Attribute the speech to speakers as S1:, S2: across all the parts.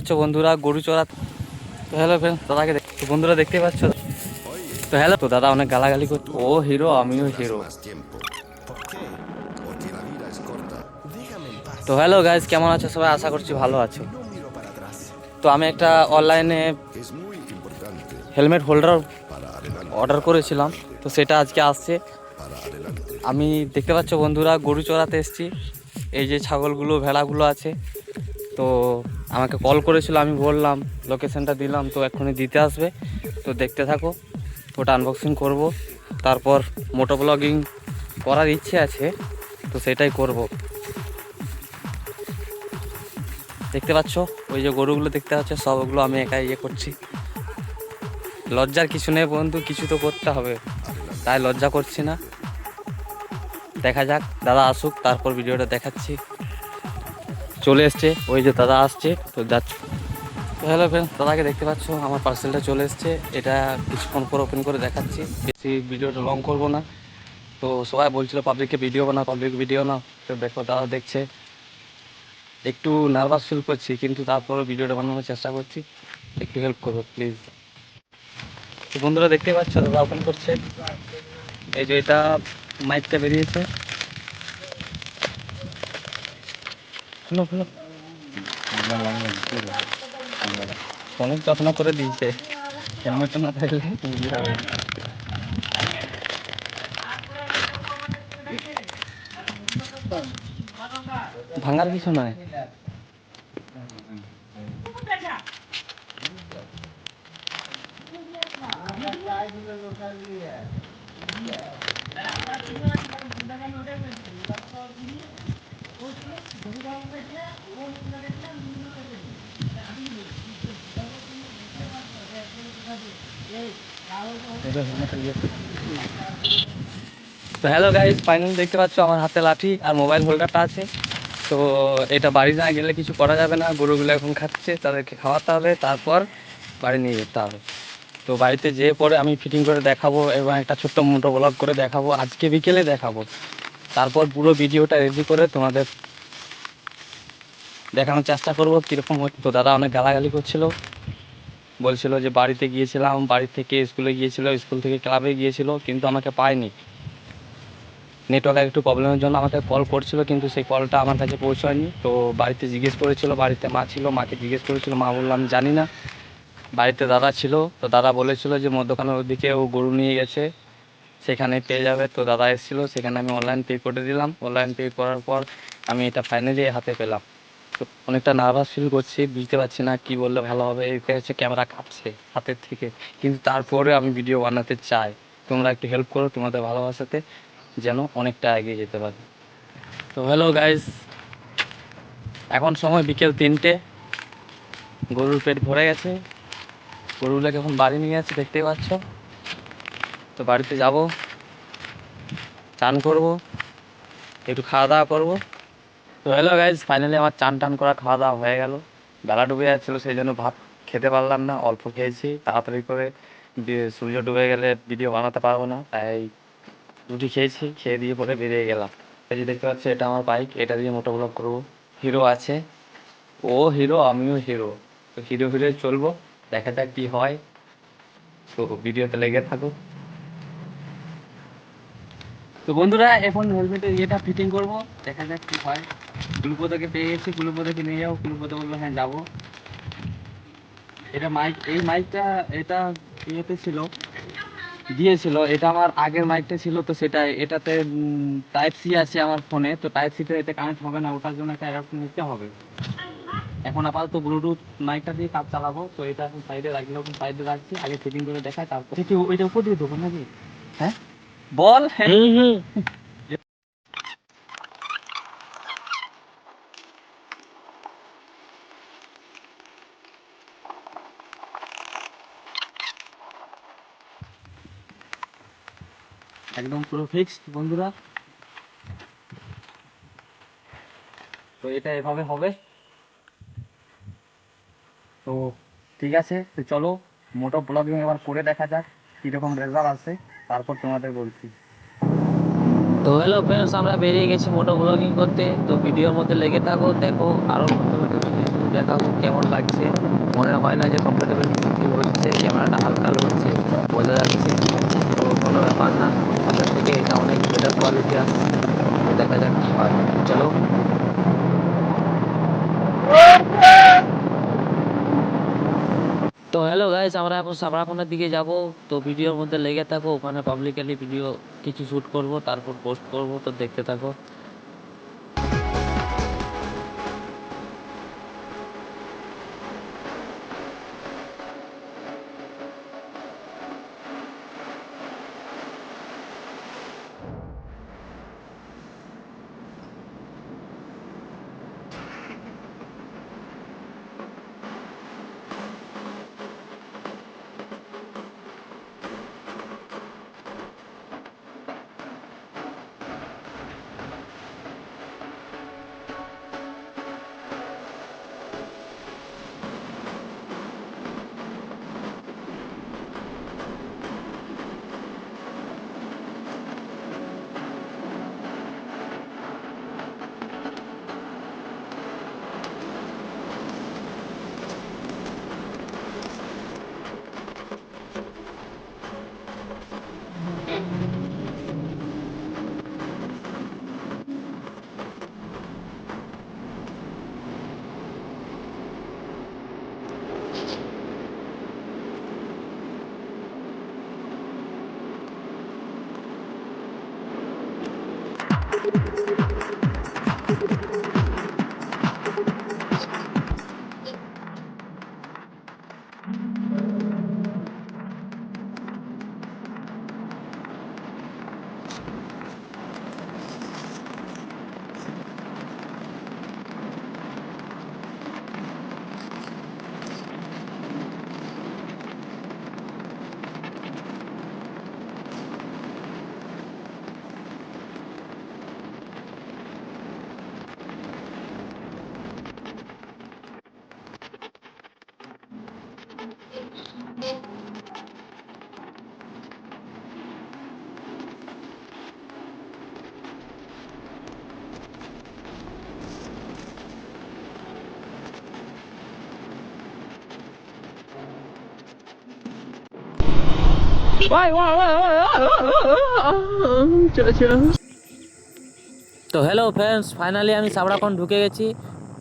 S1: আচ্ছা বন্ধুরা গরু চড়া তো হ্যালো ফ্রেন্ড দাদাকে তো বন্ধুরা দেখতে পাচ্ছ তো হ্যালো তো দাদা অনেক গালাগালি করছে ও হিরো আমিও হিরো তো হ্যালো গাইজ কেমন আছো সবাই আশা করছি ভালো আছো তো আমি একটা অনলাইনে হেলমেট হোল্ডার অর্ডার করেছিলাম তো সেটা আজকে আসছে আমি দেখতে পাচ্ছ বন্ধুরা গরু চড়াতে এসেছি এই যে ছাগলগুলো ভেড়াগুলো আছে তো আমাকে কল করেছিল আমি বললাম লোকেশনটা দিলাম তো এক্ষুনি দিতে আসবে তো দেখতে থাকো ওটা আনবক্সিং করব তারপর মোটো ব্লগিং করার ইচ্ছে আছে তো সেটাই করব দেখতে পাচ্ছ ওই যে গরুগুলো দেখতে পাচ্ছ সবগুলো আমি একাই করছি লজ্জার কিছু নেই বন্ধু কিছু তো করতে হবে তাই লজ্জা করছি না দেখা যাক দাদা আসুক তারপর ভিডিওটা দেখাচ্ছি চলে এসছে ওই যে দাদা আসছে তো যাচ্ছ তো হ্যালো ফ্রেন্ড দাদাকে দেখতে পাচ্ছ আমার পার্সেলটা চলে এসছে এটা কিছুক্ষণ পর ওপেন করে দেখাচ্ছি বেশি ভিডিওটা লং করব না তো সবাই বলছিল পাবলিককে ভিডিও বানা পাবলিক ভিডিও না তো দেখো দাদা দেখছে একটু নার্ভাস ফিল করছি কিন্তু তারপরে ভিডিওটা বানানোর চেষ্টা করছি একটু হেল্প করো প্লিজ তো বন্ধুরা দেখতে পাচ্ছ দাদা ওপেন করছে এই যে এটা মাইকটা বেরিয়েছে হ্যালো হ্যালো অনেক যত্ন করে দিয়েছে হেলমেটটা না থাকলে ভাঙার কিছু নয় তো হ্যালো গাইস ফাইনালি দেখতে পাচ্ছ আমার হাতে লাঠি আর মোবাইল হোল্ডারটা আছে তো এটা বাড়ি না গেলে কিছু করা যাবে না গরুগুলো এখন খাচ্ছে তাদেরকে খাওয়াতে হবে তারপর বাড়ি নিয়ে যেতে হবে তো বাড়িতে যেয়ে পরে আমি ফিটিং করে দেখাবো এবং একটা ছোট্ট মোটো ব্লগ করে দেখাবো আজকে বিকেলে দেখাবো তারপর পুরো ভিডিওটা রেডি করে তোমাদের দেখানোর চেষ্টা করবো কীরকম হতো দাদা অনেক গালাগালি করছিল বলছিল যে বাড়িতে গিয়েছিলাম বাড়ি থেকে স্কুলে গিয়েছিল স্কুল থেকে ক্লাবে গিয়েছিল কিন্তু আমাকে পায়নি নেটওয়ার্কের একটু প্রবলেমের জন্য আমাকে কল করছিল কিন্তু সেই কলটা আমার কাছে পৌঁছায়নি তো বাড়িতে জিজ্ঞেস করেছিল বাড়িতে মা ছিল মাকে জিজ্ঞেস করেছিল মা বললাম জানি না বাড়িতে দাদা ছিল তো দাদা বলেছিল যে মধ্যখানের ওদিকে ও গরু নিয়ে গেছে সেখানে পেয়ে যাবে তো দাদা এসেছিলো সেখানে আমি অনলাইন পে করে দিলাম অনলাইন পে করার পর আমি এটা ফাইনালি হাতে পেলাম তো অনেকটা নার্ভাস ফিল করছি বুঝতে পারছি না কি বললে ভালো হবে এটা হচ্ছে ক্যামেরা কাঁপছে হাতের থেকে কিন্তু তারপরে আমি ভিডিও বানাতে চাই তোমরা একটু হেল্প করো তোমাদের ভালোবাসাতে যেন অনেকটা এগিয়ে যেতে পারে তো হ্যালো গাইস এখন সময় বিকেল 3টে গরুর পেট ভরে গেছে গরুগুলোকে এখন বাড়ি নিয়ে যাচ্ছে দেখতেই পাচ্ছ তো বাড়িতে যাব চান করব একটু খাওয়া দাওয়া করবো তো হ্যালো গাইজ ফাইনালি আমার চান টান করা খাওয়া দাওয়া হয়ে গেল বেলা ডুবে যাচ্ছিলো সেই জন্য ভাত খেতে পারলাম না অল্প খেয়েছি তাড়াতাড়ি করে সূর্য ডুবে গেলে ভিডিও বানাতে পারবো না তাই রুটি খেয়েছি খেয়ে দিয়ে পরে বেরিয়ে গেলাম এই যে দেখতে পাচ্ছি এটা আমার বাইক এটা দিয়ে মোটো ব্লগ করবো হিরো আছে ও হিরো আমিও হিরো তো হিরো হিরোই চলবো দেখা যাক কী হয় তো ভিডিওতে লেগে থাকুক তো বন্ধুরা এখন হেলমেটের ইয়েটা ফিটিং করবো দেখা যাক কি হয় কুলপোদাকে পেয়ে গেছি কুলপোদাকে নিয়ে যাবো কুলপোদা বললো হ্যাঁ যাবো এটা মাইক এই মাইকটা এটা ইয়েতে ছিল দিয়েছিল এটা আমার আগের মাইকটা ছিল তো সেটা এটাতে টাইপ সি আছে আমার ফোনে তো টাইপ সিতে এতে কানেক্ট হবে না ওটার জন্য একটা অ্যাডাপ্টার নিতে হবে এখন আপাতত ব্লুটুথ মাইকটা দিয়ে কাজ চালাবো তো এটা এখন সাইডে রাখলে ওখানে সাইডে রাখছি আগে ফিটিং করে দেখাই তারপর ঠিক ওইটা উপর দিয়ে দেবো নাকি হ্যাঁ বল হ্যাঁ একদম পুরো ফিক্সড বন্ধুরা তো এটা এভাবে হবে তো ঠিক আছে তো চলো মোটো ব্লগিং এবার করে দেখা যাক কীরকম রেজাল্ট আসে তারপর তোমাদের বলছি তো হ্যালো ফ্রেন্ডস আমরা বেরিয়ে গেছি মোটো ব্লগিং করতে তো ভিডিওর মধ্যে লেগে থাকো দেখো আরও দেখাবো কেমন লাগছে। মনে হয় না যে কমফোর্টেবল ফিল হচ্ছে, ক্যামেরাটা হালকা হচ্ছে, বোঝা যাচ্ছে। তো কোনো ব্যাপার না, আপনার থেকে এটা অনেক বেটার কোয়ালিটি আসছে। তো দেখা যাক কী হয়। চলো। তো হ্যালো গাইস, আমরা এখন সাবরাকনের দিকে যাব। তো ভিডিওর মধ্যে লেগে থাকো, ওখানে পাবলিকলি ভিডিও কিছু শ্যুট করব, তারপর পোস্ট করব। তো দেখতে থাকো। তো হ্যালো ফ্রেন্ডস, ফাইনালি আমি সাবরাকন ঢুকে গেছি।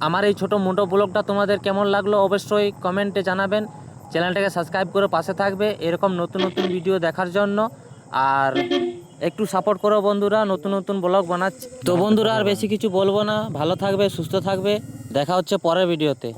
S1: আমার এই ছোটো মোটো ব্লগটা তোমাদের কেমন লাগলো অবশ্যই কমেন্টে জানাবেন। চ্যানেলটাকে সাবস্ক্রাইব করে পাশে থাকবে এরকম নতুন নতুন ভিডিও দেখার জন্য। আর একটু সাপোর্ট করো বন্ধুরা, নতুন নতুন ব্লগ বানাচ্ছি। তো বন্ধুরা আর বেশি কিছু বলবো না, ভালো থাকবে, সুস্থ থাকবে, দেখা হচ্ছে পরের ভিডিওতে।